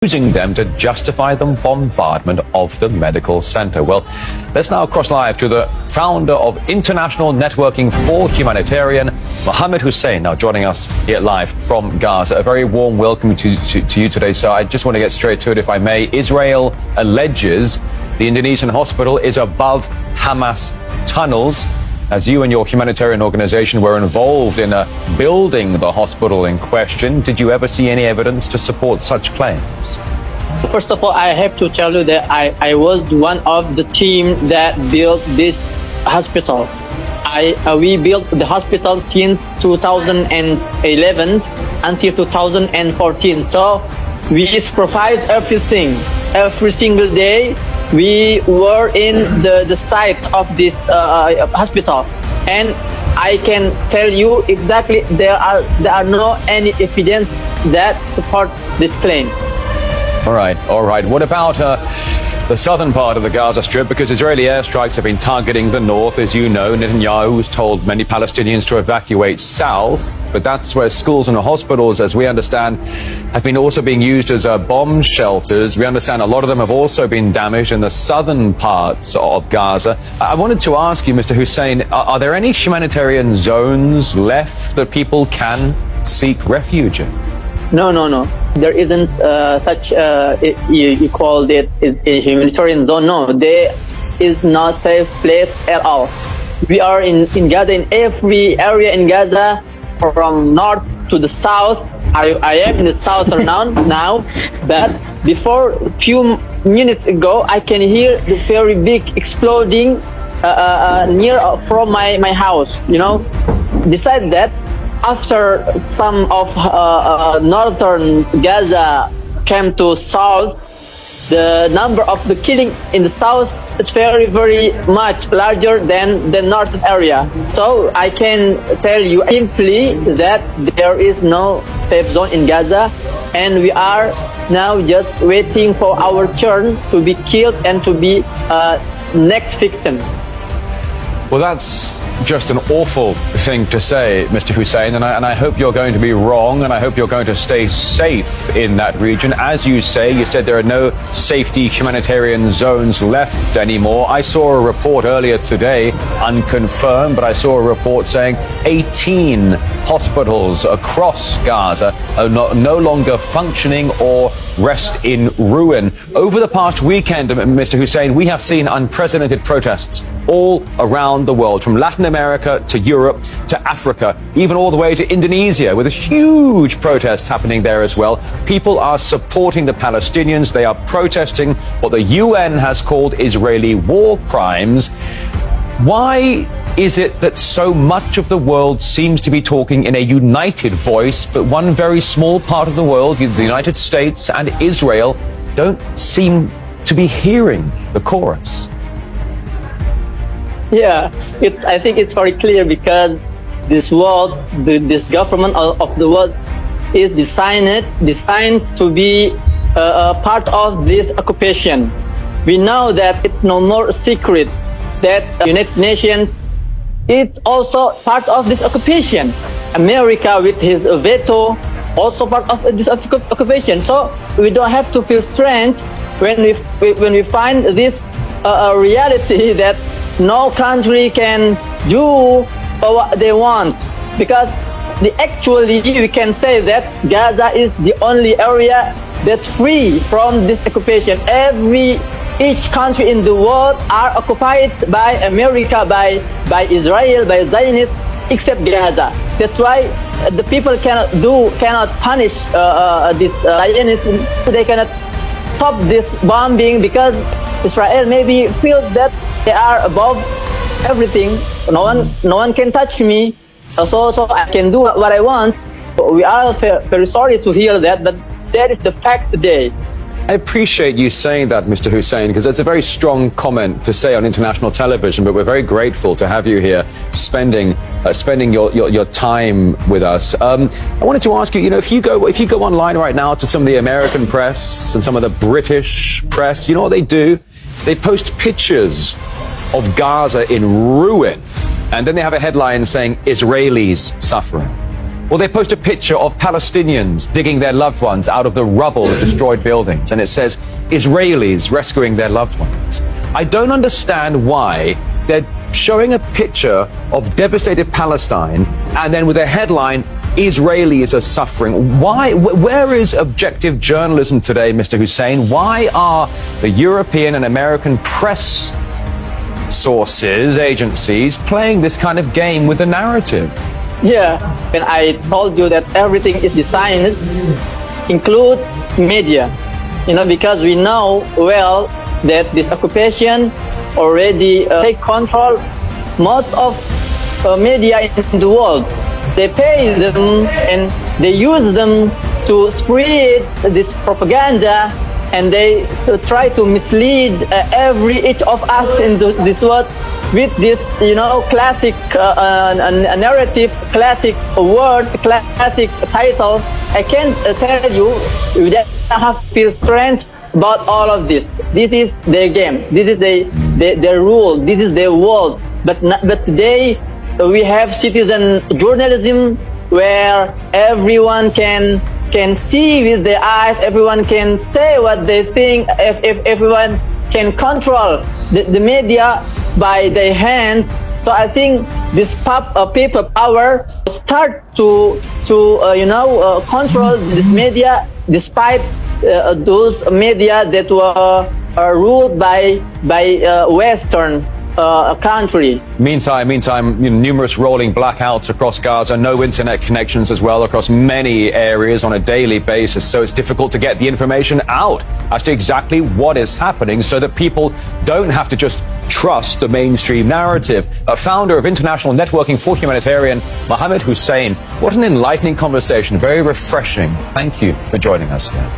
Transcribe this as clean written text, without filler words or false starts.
using them to justify the bombardment of the medical center. Well, let's now cross live to the founder of International Networking for Humanitarian, Mohammed Hussein, now joining us here live from Gaza. A very warm welcome to you today, sir. I just want to get straight to it, if I may. Israel alleges the Indonesian hospital is above Hamas tunnels, as you and your humanitarian organization were involved in building the hospital in question. Did you ever see any evidence to support such claims? First of all, I have to tell you that I was one of the team that built this hospital. We built the hospital since 2011 until 2014. So we provide everything. Every single day we were in the site of this hospital, and I can tell you exactly there are no any evidence that support this claim. All right. What about the southern part of the Gaza Strip? Because Israeli airstrikes have been targeting the north. As you know, Netanyahu has told many Palestinians to evacuate south, but that's where schools and hospitals, as we understand, have been also being used as bomb shelters. We understand a lot of them have also been damaged in the southern parts of Gaza. I wanted to ask you, Mr. Hussein, are there any humanitarian zones left that people can seek refuge in? No. There isn't such, you called it a humanitarian zone. No, there is not safe place at all. We are in Gaza, in every area in Gaza, from north to the south. I am in the south now, but before a few minutes ago, I can hear the very big exploding near from my house, you know. Besides that, after some of northern Gaza came to south, the number of the killing in the south is very much larger than the northern area. So I can tell you simply that there is no safe zone in Gaza, and we are now just waiting for our turn to be killed and to be next victim. Well, that's just an awful thing to say, Mr. Hussein, and I hope you're going to be wrong, and I hope you're going to stay safe in that region. As you said there are no safety humanitarian zones left anymore. I saw a report earlier today, unconfirmed, but I saw a report saying 18 hospitals across Gaza are no longer functioning or rest in ruin. Over the past weekend, Mr. Hussein, we have seen unprecedented protests all around the world, from Latin America to Europe to Africa, even all the way to Indonesia, with huge protests happening there as well. People are supporting the Palestinians. They are protesting what the UN has called Israeli war crimes. Why is it that so much of the world seems to be talking in a united voice, but one very small part of the world, the United States and Israel, don't seem to be hearing the chorus? Yeah, I think it's very clear, because this world, this government of the world is designed to be a part of this occupation. We know that it's no more secret that United Nations is also part of this occupation. America with his veto also part of this occupation. So we don't have to feel strange when we find this reality that no country can do what they want, because actually we can say that Gaza is the only area that's free from this occupation. Each country in the world are occupied by America, by Israel, by Zionists, except Gaza. That's why the people cannot punish this Zionists. They cannot stop this bombing, because Israel maybe feels that they are above everything. No one can touch me, so I can do what I want. We are very sorry to hear that, but that is the fact today. I appreciate you saying that, Mr. Hussein, because it's a very strong comment to say on international television, but we're very grateful to have you here spending your time with us. I wanted to ask you, if you go online right now to some of the American press and some of the British press, you know what they do? They post pictures of Gaza in ruin, and then they have a headline saying Israelis suffering. Or they post a picture of Palestinians digging their loved ones out of the rubble of destroyed buildings, and it says Israelis rescuing their loved ones. I don't understand why they're showing a picture of devastated Palestine and then with a headline, Israelis are suffering. Why? Where is objective journalism today, Mr. Hussein? Why are the European and American press sources, agencies, playing this kind of game with the narrative? Yeah, and I told you that everything is designed, include media, because we know well that this occupation already take control most of media in the world. They pay them and they use them to spread this propaganda, and they try to mislead each of us in this world with this, classic narrative, classic word, classic title. I can't tell you that I have to feel strange about all of this. This is their game. This is their rule. This is their world. But today we have citizen journalism where everyone can see with their eyes. Everyone can say what they think. If everyone can control the media by their hands. So I think this paper power start to control this media, despite those media that were ruled by Western country. Meantime, numerous rolling blackouts across Gaza, no internet connections as well across many areas on a daily basis. So it's difficult to get the information out as to exactly what is happening so that people don't have to just trust the mainstream narrative. A founder of International Networking for Humanitarian, Mohammed Hussein. What an enlightening conversation. Very refreshing. Thank you for joining us here.